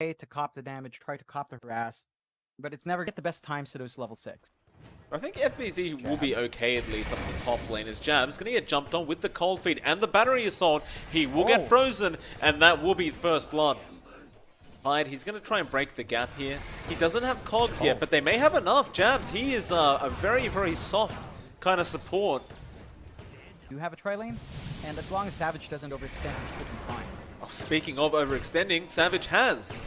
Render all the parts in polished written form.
to cop the damage, try to cop the harass, but it's never get the best times to those level 6. I think FBZ will be okay at least up in the top lane as Jab's going to get jumped on with the cold feet and the battery assault. He will get frozen, and that will be first blood. Hyde, he's going to try and break the gap here. He doesn't have cogs yet, but they may have enough. Jabs, he is a very, very soft kind of support. You have a tri-lane, and as long as Savage doesn't overextend, he should be fine. Oh, speaking of overextending, Savage has.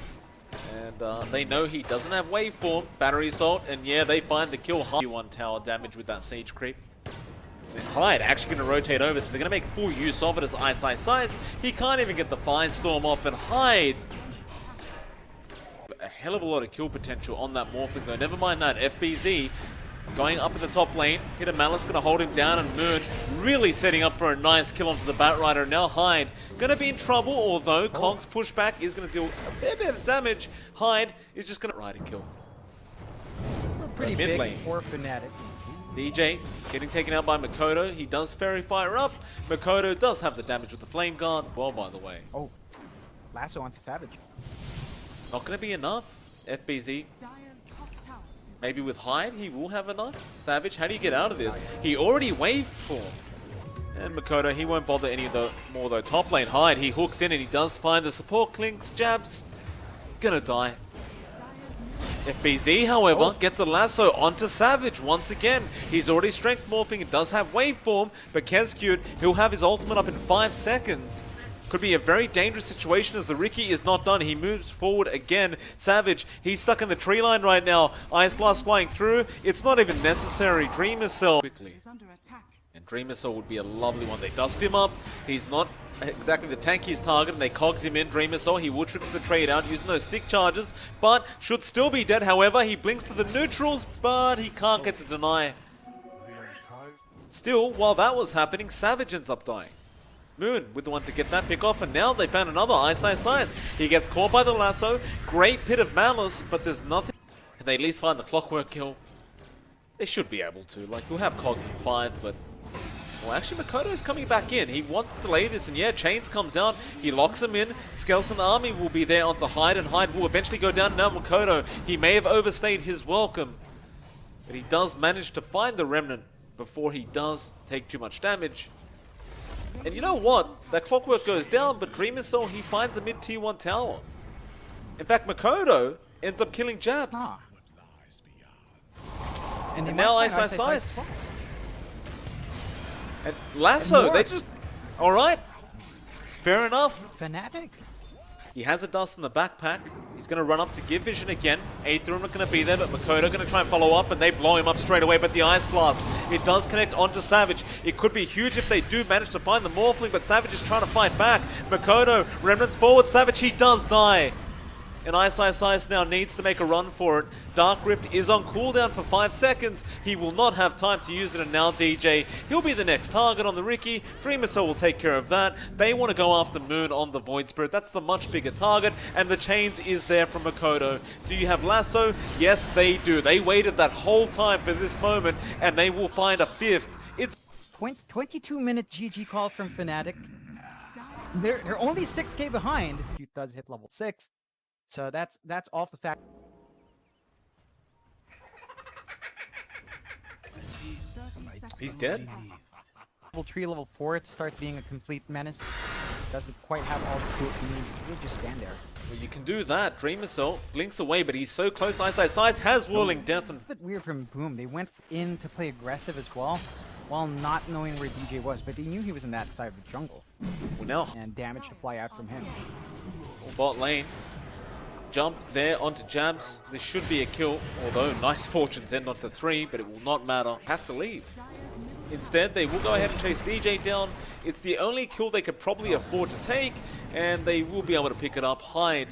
And they know he doesn't have waveform, battery assault, and yeah, they find the kill. One tower damage with that Sage creep. And Hyde actually going to rotate over, so they're going to make full use of it as Ice. He can't even get the Firestorm off, and Hyde. A hell of a lot of kill potential on that Morphling though. Never mind that, FBZ going up in the top lane. Peter Malice going to hold him down, and Moon really setting up for a nice kill onto the Batrider. Now Hyde going to be in trouble, although Kong's pushback is going to deal a fair bit of damage. Hyde is just going to ride a kill. Pretty mid big lane for Fnatic. DJ getting taken out by Makoto. He does Fairy Fire up. Makoto does have the damage with the Flame Guard. Well, by the way. Oh, lasso onto Savage. Not going to be enough. FBZ. Maybe with Hyde, he will have enough. Savage, how do you get out of this? He already waved for. And Makoto, he won't bother any of the more though. Top lane Hyde, he hooks in and he does find the support. Clinks, Jabs. Gonna die. FBZ, however, gets a lasso onto Savage once again. He's already strength morphing. It does have waveform, but Kezcute, he'll have his ultimate up in 5 seconds. Could be a very dangerous situation as the Riki is not done. He moves forward again. Savage, he's stuck in the tree line right now. Ice Blast flying through. It's not even necessary. Dreamer Cell quickly. And Dreamer Cell would be a lovely one. They dust him up. He's not exactly the tankiest target, and they cogs him in. Dreamer Cell, he would trip the trade out using those stick charges, but should still be dead. However, he blinks to the neutrals, but he can't get the deny. Still, while that was happening, Savage ends up dying. Moon with the one to get that pick off, and now they found another Ice. He gets caught by the lasso. Great Pit of Malice, but there's nothing. Can they at least find the clockwork kill? They should be able to. Like, you'll have cogs in 5, but... Well, actually, Makoto's coming back in. He wants to delay this, and yeah, Chains comes out. He locks him in. Skeleton Army will be there onto Hyde, and Hyde will eventually go down. Now Makoto, he may have overstayed his welcome, but he does manage to find the Remnant before he does take too much damage. And you know what? That clockwork goes down, but Dreamer Cell, he finds a mid-tier 1 tower. In fact, Makoto ends up killing Jabs. And now Ice. And Lasso, they just... Alright. Fair enough. Fnatic. He has a dust in the backpack. He's going to run up to give vision again. Aether not going to be there, but Makoto going to try and follow up, and they blow him up straight away. But the Ice Blast, it does connect onto Savage. It could be huge if they do manage to find the Morphling, but Savage is trying to fight back. Makoto, Remnants forward. Savage, he does die. And Ice now needs to make a run for it. Dark Rift is on cooldown for 5 seconds. He will not have time to use it, and now DJ, he'll be the next target on the Riki. Dreamer Cell will take care of that. They want to go after Moon on the Void Spirit. That's the much bigger target, and the Chains is there from Makoto. Do you have Lasso? Yes, they do. They waited that whole time for this moment, and they will find a 5th. It's 22-minute GG call from Fnatic. They're only 6k behind. He does hit level 6. So that's off the fact. He's dead. Level 3, level 4 to start being a complete menace. Doesn't quite have all the tools he needs to really just stand there. Well, you can do that. Dreamer Cell blinks away, but he's so close. Ice has Whirling Death. And it's a bit weird from Boom. They went in to play aggressive as well, while not knowing where DJ was, but they knew he was in that side of the jungle. Well, now and damage to fly out from him. Bot lane. Jump there onto Jabs. This should be a kill, although nice fortunes end onto 3, but it will not matter. Have to leave. Instead, they will go ahead and chase DJ down. It's the only kill they could probably afford to take, and they will be able to pick it up. Hyde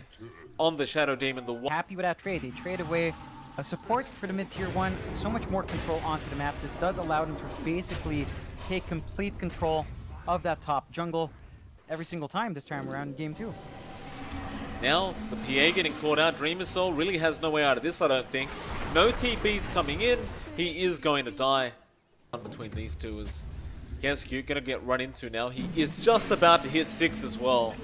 on the Shadow Demon. Happy with that trade. They trade away a support for the mid-tier 1, so much more control onto the map. This does allow them to basically take complete control of that top jungle every single time this time around in game 2. Now, the PA getting caught out. Dreamer Cell really has no way out of this, I don't think. No TP's coming in. He is going to die. Between these two is Kezcute going to get run into now. He is just about to hit 6 as well.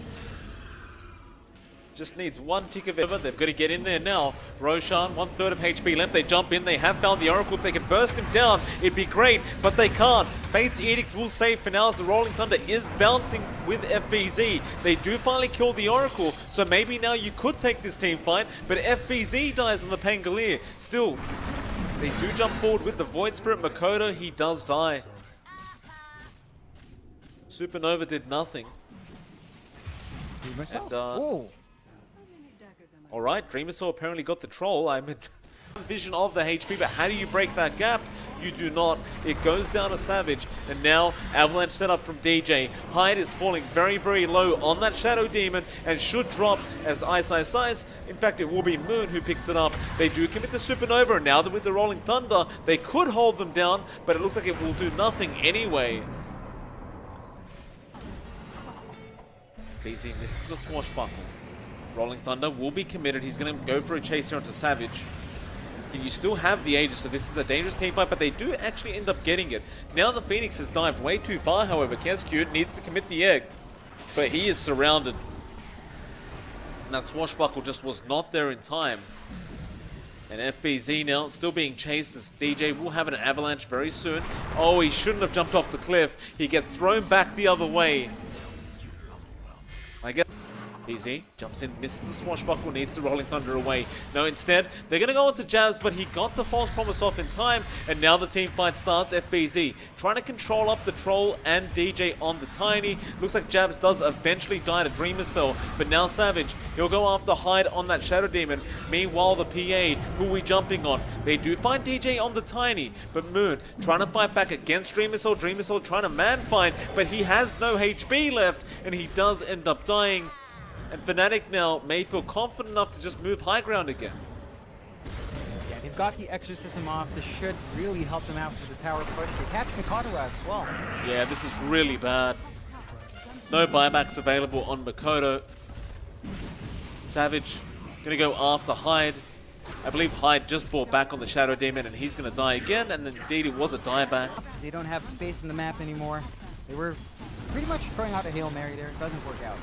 Just needs one tick of it. They've got to get in there now. Roshan, 1/3 of HP left. They jump in. They have found the Oracle. If they can burst him down, it'd be great, but they can't. Fate's Edict will save for now as the Rolling Thunder is bouncing with FBZ. They do finally kill the Oracle, so maybe now you could take this team fight, but FBZ dies on the Pangolier. Still, they do jump forward with the Void Spirit. Makoto, he does die. Supernova did nothing. And, alright, Dreamersaw apparently got the troll. I'm in vision of the HP, but how do you break that gap? You do not. It goes down to Savage, and now Avalanche setup from DJ. Hyde is falling very, very low on that Shadow Demon and should drop as Ice. In fact, it will be Moon who picks it up. They do commit the Supernova, and now that with the Rolling Thunder, they could hold them down, but it looks like it will do nothing anyway. BZ misses the Swashbuckle. Rolling Thunder will be committed. He's going to go for a chase here onto Savage. And you still have the Aegis, so this is a dangerous team fight, but they do actually end up getting it. Now the Phoenix has dived way too far, however. Kescute needs to commit the egg, but he is surrounded. And that Swashbuckle just was not there in time. And FBZ now still being chased as DJ will have an avalanche very soon. Oh, he shouldn't have jumped off the cliff. He gets thrown back the other way. I guess Easy jumps in, misses the Swashbuckle, needs the Rolling Thunder away. No, instead, they're going to go into Jabs, but he got the false promise off in time, and now the team fight starts. FBZ trying to control up the Troll and DJ on the Tiny. Looks like Jabs does eventually die to Dreamer Cell, but now Savage, he'll go after Hyde on that Shadow Demon. Meanwhile, the PA, who are we jumping on? They do find DJ on the Tiny, but Moon trying to fight back against Dreamer Cell. Dreamer Cell trying to man find, but he has no HP left, and he does end up dying. And Fnatic now may feel confident enough to just move high ground again. Yeah, they've got the Exorcism off. This should really help them out for the tower push. They catch Makoto out as well. Yeah, this is really bad. No buybacks available on Makoto. Savage gonna go after Hyde. I believe Hyde just brought back on the Shadow Demon, and he's gonna die again, and indeed it was a dieback. They don't have space in the map anymore. They were pretty much throwing out a Hail Mary there. It doesn't work out.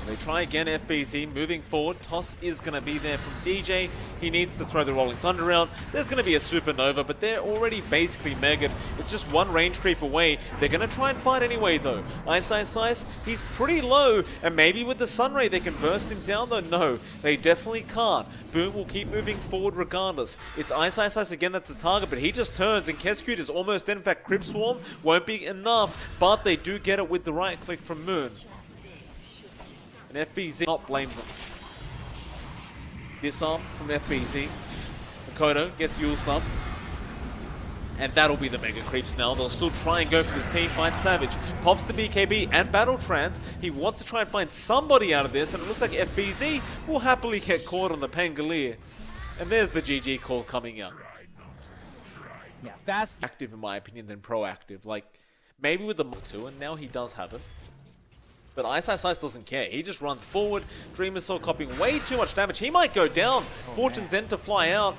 They try again, FBZ moving forward. Toss is going to be there from DJ. He needs to throw the Rolling Thunder around. There's going to be a Supernova, but they're already basically megaed. It's just one range creep away. They're going to try and fight anyway, though. Ice, he's pretty low, and maybe with the Sunray they can burst him down, though. No, they definitely can't. Boom will keep moving forward regardless. It's Ice again that's the target, but he just turns, and Kescute is almost dead. In fact, Crypt Swarm won't be enough, but they do get it with the right click from Moon. And FBZ not blame them. Disarm from FBZ. Makoto gets used up. And that'll be the mega creeps now. They'll still try and go for this team fight. Savage pops the BKB and Battle Trance. He wants to try and find somebody out of this, and it looks like FBZ will happily get caught on the Pangolier. And there's the GG call coming out. Yeah, fast. Active in my opinion than proactive. Like, maybe with the Motu, and now he does have it. But Ice doesn't care. He just runs forward. Dreamer Soul copying way too much damage. He might go down. Fortune's End to fly out.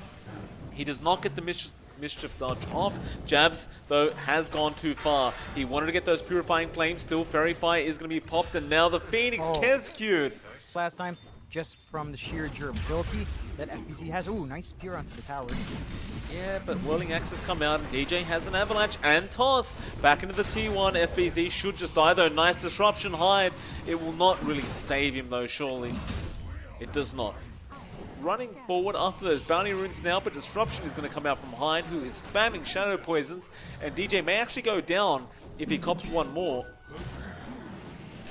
He does not get the mischief dodge off. Jabs, though, has gone too far. He wanted to get those Purifying Flames. Still, Fairy Fire is going to be popped. And now the Phoenix Kescute. Last time, just from the sheer durability that FBZ has. Ooh, nice spear onto the tower. Yeah, but Whirling Axes come out, and DJ has an Avalanche and Toss. Back into the T1, FBZ should just die though. Nice disruption, Hyde. It will not really save him though, surely. It does not. Running forward after those bounty runes now, but disruption is going to come out from Hyde, who is spamming Shadow Poisons, and DJ may actually go down if he cops one more.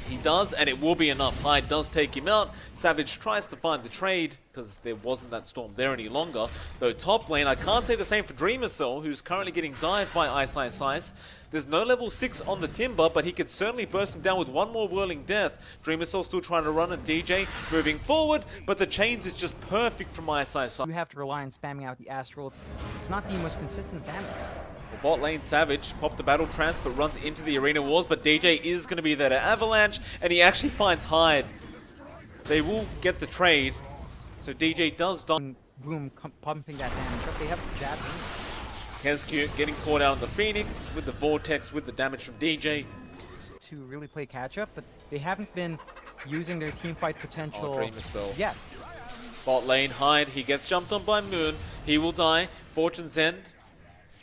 He does, and it will be enough. Hyde does take him out. Savage tries to find the trade, because there wasn't that storm there any longer. Though top lane, I can't say the same for Dreamer Cell, who's currently getting dived by Ice. There's no level 6 on the Timber, but he could certainly burst him down with one more Whirling Death. Dreamer Cell still trying to run, and DJ moving forward, but the chains is just perfect from Ice. You have to rely on spamming out the Astrals. It's not the most consistent damage. Well, bot lane Savage popped the Battle Trance, but runs into the Arena Wars, but DJ is going to be there to Avalanche, and he actually finds Hyde. They will get the trade, so DJ does die. Boom, pumping that damage up. They have jab. Kescute getting caught out on the Phoenix with the Vortex, with the damage from DJ. To really play catch up, but they haven't been using their team fight potential. Dream is so. Yeah. Bot lane, Hyde, he gets jumped on by Moon. He will die. Fortune's End.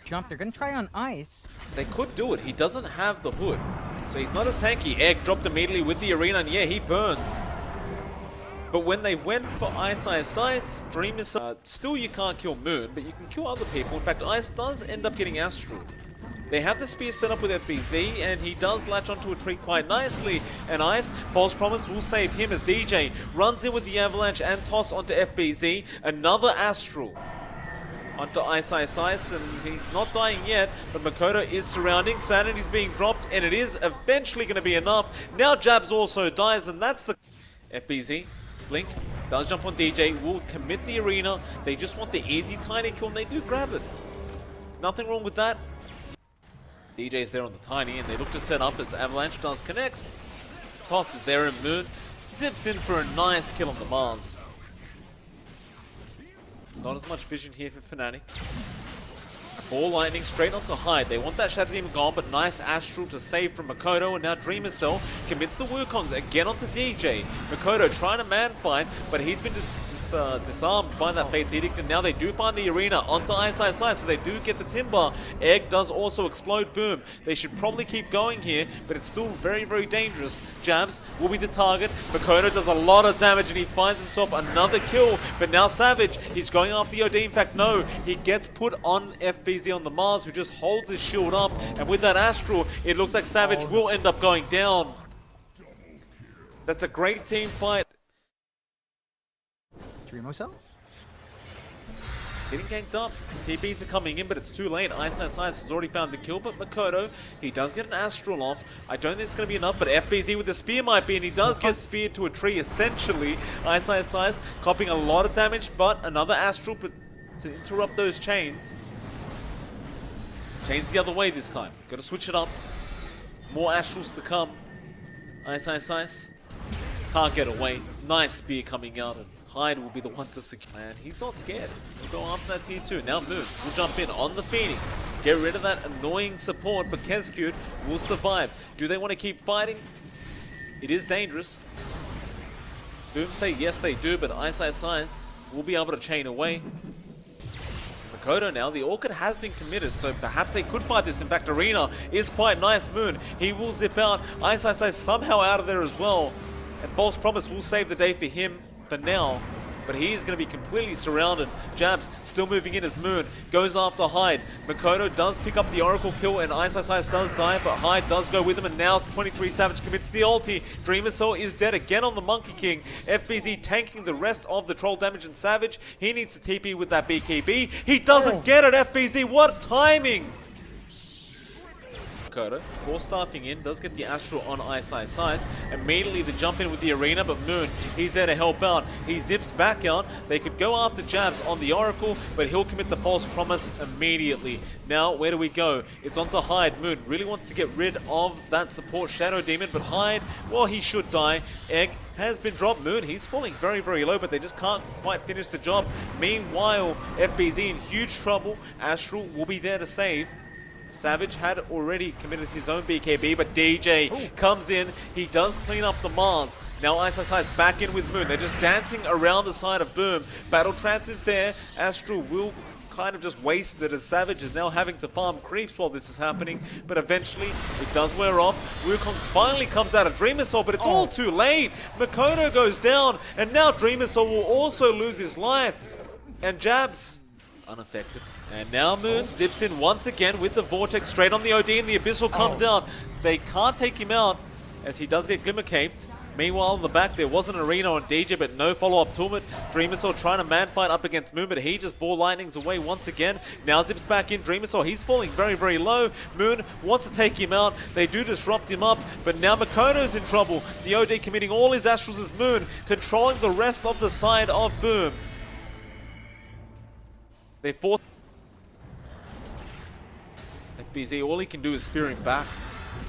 Jump. They're gonna try on ice. They could do it. He doesn't have the hood. So he's not as tanky. Egg dropped immediately with the arena, and yeah, he burns. But when they went for Ice, Dream is... still you can't kill Moon, but you can kill other people. In fact, Ice does end up getting Astral. They have the spear set up with FBZ, and he does latch onto a tree quite nicely. And Ice, False Promise will save him as DJ runs in with the Avalanche and toss onto FBZ. Another Astral onto Ice, and he's not dying yet, but Makoto is surrounding. Sanity's being dropped, and it is eventually going to be enough. Now Jabs also dies, and that's the... FBZ, Blink, does jump on DJ, will commit the arena. They just want the easy tiny kill, and they do grab it. Nothing wrong with that. DJ's there on the tiny, and they look to set up as Avalanche does connect. Toss is there, and Moon zips in for a nice kill on the Mars. Not as much vision here for Fnatic. Ball Lightning straight onto Hyde. They want that Shadow Demon gone, but nice Astral to save from Makoto, and now Dreamer Cell commits the Wukongs again onto DJ. Makoto trying to man fight, but he's been disarmed by that Fate's Edict, and now they do find the arena onto Ice, so they do get the Timber. Egg does also explode. Boom. They should probably keep going here, but it's still very, very dangerous. Jabs will be the target. Makoto does a lot of damage, and he finds himself another kill, but now Savage, he's going after the OD. In fact, no, he gets put on FBZ on the Mars, who just holds his shield up, and with that Astral, it looks like Savage will end up going down. That's a great team fight. Dreamocell? Getting ganked up. TPs are coming in, but it's too late. Ice has already found the kill, but Makoto, he does get an Astral off. I don't think it's going to be enough, but FBZ with the spear might be, and he does get speared to a tree, essentially. Ice copying a lot of damage, but another Astral to interrupt those chains. Chains the other way this time. Got to switch it up. More Astrals to come. Ice. Can't get away. Nice spear coming out, and Hyde will be the one to secure. Man, he's not scared. He'll go after that tier 2. Now Moon will jump in on the Phoenix. Get rid of that annoying support, but Kezcute will survive. Do they want to keep fighting? It is dangerous. Boom say yes they do, but Ice will be able to chain away. Makoto now, the Orchid has been committed, so perhaps they could fight this. In fact, Arena is quite nice. Moon, he will zip out. Ice somehow out of there as well. And False Promise will save the day for him for now, but he is going to be completely surrounded. Jabs still moving in as Moon goes after Hyde. Makoto does pick up the Oracle kill, and Ice does die, but Hyde does go with him, and now 23 Savage commits the ulti. Dreamer Soul is dead again on the Monkey King. FBZ tanking the rest of the troll damage, and Savage, he needs to TP with that BKB. He doesn't get it, FBZ. What timing! Makoto, 4-staffing in, does get the Astral on Ice. Immediately the jump in with the arena, but Moon, he's there to help out. He zips back out. They could go after Jabs on the Oracle, but he'll commit the False Promise immediately. Now, where do we go? It's onto Hyde. Moon really wants to get rid of that support Shadow Demon, but Hyde, well, he should die. Egg has been dropped. Moon, he's falling very, very low, but they just can't quite finish the job. Meanwhile, FBZ in huge trouble. Astral will be there to save. Savage had already committed his own BKB, but DJ comes in. He does clean up the Mars. Now Ice back in with Moon. They're just dancing around the side of Boom. Battle Trance is there. Astral will kind of just waste it as Savage is now having to farm creeps while this is happening, but eventually it does wear off. Wukongs finally comes out of Dreamer Soul, but it's all too late. Makoto goes down, and now Dreamer Soul will also lose his life. And Jabs, unaffected. And now Moon zips in once again with the Vortex straight on the OD, and the Abyssal comes out. They can't take him out as he does get Glimmer Caped. Meanwhile, in the back, there was an arena on DJ, but no follow-up to it. Dreamer Soul trying to man fight up against Moon, but he just ball lightnings away once again. Now zips back in. Dreamer Soul, he's falling very, very low. Moon wants to take him out. They do disrupt him up, but now Makoto's in trouble. The OD committing all his Astrals as Moon, controlling the rest of the side of Boom. They fought. FBZ, all he can do is spear him back.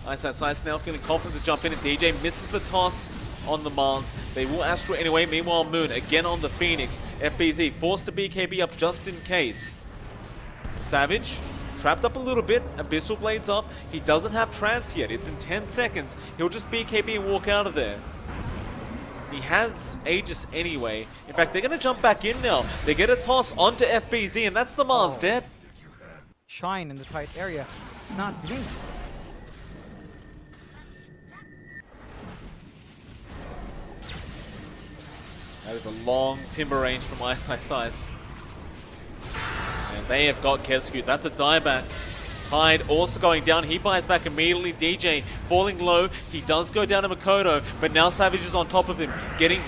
Ice now feeling confident to jump in, and DJ misses the toss on the Mars. They will Astral anyway. Meanwhile, Moon again on the Phoenix. FBZ forced the BKB up just in case. Savage trapped up a little bit. Abyssal Blades up. He doesn't have Trance yet. It's in 10 seconds. He'll just BKB and walk out of there. He has Aegis anyway. In fact, they're going to jump back in now. They get a toss onto FBZ, and that's the Mars dead. Shine in the tight area. It's not doing it. That is a long timber range from Ice. And they have got Kesku. That's a dieback. Hyde also going down. He buys back immediately. DJ falling low. He does go down to Makoto, but now Savage is on top of him.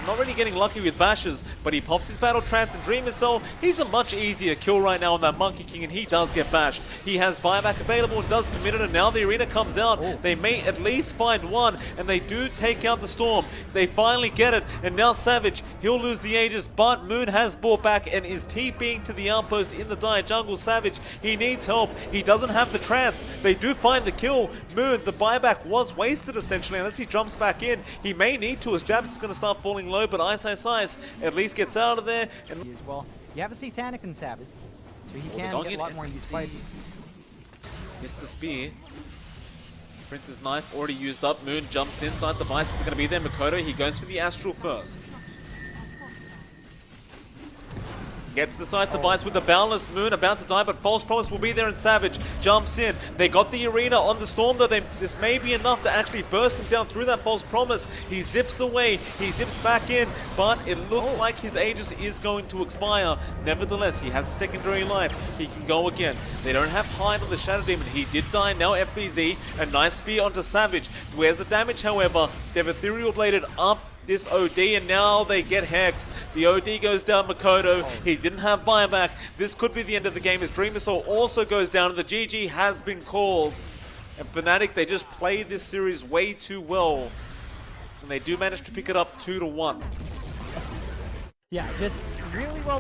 Not really getting lucky with bashes, but he pops his Battle Trance and Dream Missile. He's a much easier kill right now on that Monkey King, and he does get bashed. He has buyback available and does commit it, and now the arena comes out. They may at least find one, and they do take out the Storm. They finally get it, and now Savage, he'll lose the Aegis, but Moon has brought back and is TPing to the outpost in the Dire Jungle. Savage, he needs help. He doesn't have the trance. They do find the kill. Moon, the buyback was wasted essentially unless he jumps back in. He may need to as Jabs is going to start falling low, but Ice at least gets out of there. And as well, you have a Satanic and Savage, so he can get a lot more in these fights. Missed the spear. Prince's knife already used up. Moon jumps inside. The Vice is going to be there. Makoto, he goes for the Astral first. Gets the side device with the Boundless. Moon about to die, but False Promise will be there, and Savage jumps in. They got the arena on the Storm, though. This may be enough to actually burst him down through that False Promise. He zips away. He zips back in, but it looks like his Aegis is going to expire. Nevertheless, he has a secondary life. He can go again. They don't have Hyde on the Shadow Demon. He did die. Now FBZ. A nice spear onto Savage. Where's the damage, however? They've Ethereal Bladed up this OD, and now they get hexed. The OD goes down Makoto. He didn't have buyback. This could be the end of the game as Dream Missile also goes down, and the GG has been called. And Fnatic, they just play this series way too well. And they do manage to pick it up 2-1. Yeah, just really well